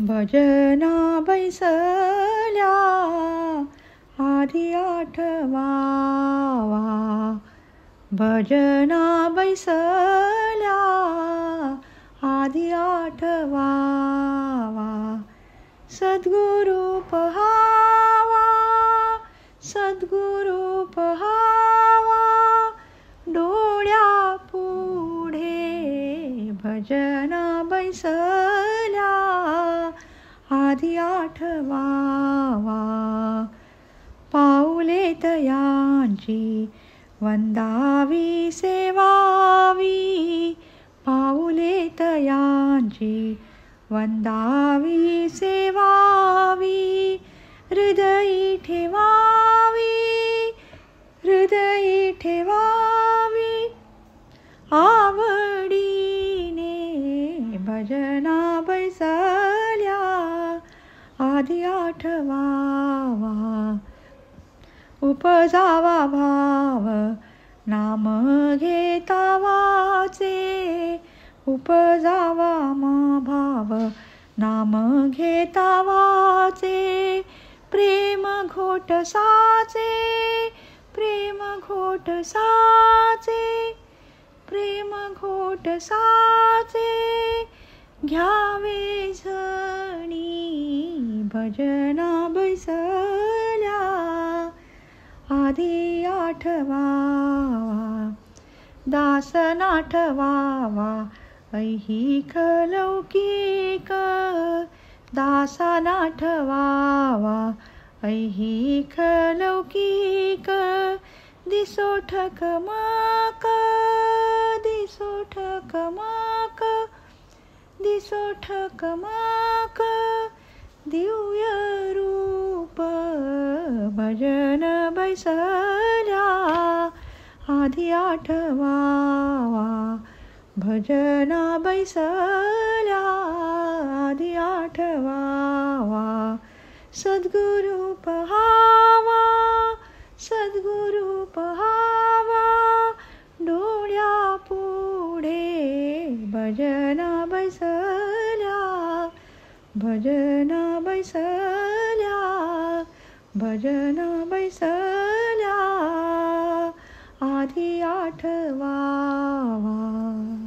भजना बैसल्या आधी आठवावा, भजना बैसल्या आधी आठवावा, सद्गुरु पहावा, सद्गुरु पहावा डोळ्या पुढे, भजना बैसल्या आधी आठवावा, पाऊले तयांची वंदावी सेवावी, पाऊले तयांची वंदावी सेवावी, हृदयी ठेवावी, हृदयी ठेवावी आवडीने, भजना बैसल्या आधी आठवावा, उपजावा भाव नाम घेता वाचे, उपजावा भाव नाम घेता वाचे, प्रेम घोट साचे, प्रेम घोट साचे, प्रेम घोट साचे घ्यावे झणी, भजना बैसल्या आधी आठवावा, दासन आठवावा ऐहिक लौकिक, दासन आठवावा ऐहिक लौकिक, दिसो ठकमक, दिसो ठकमक, दिसो ठकमक दिव्य रूप, भजन बैसल्या आधी आठवावा, भजना बैसल्या आधी आठवावा, सद्गुरु पहावा, सद्गुरु पहावा डोळ्या पुढे, भजना बैसल्या, भजना बैसल्या, भजना बैसल्या आधी आठवावा.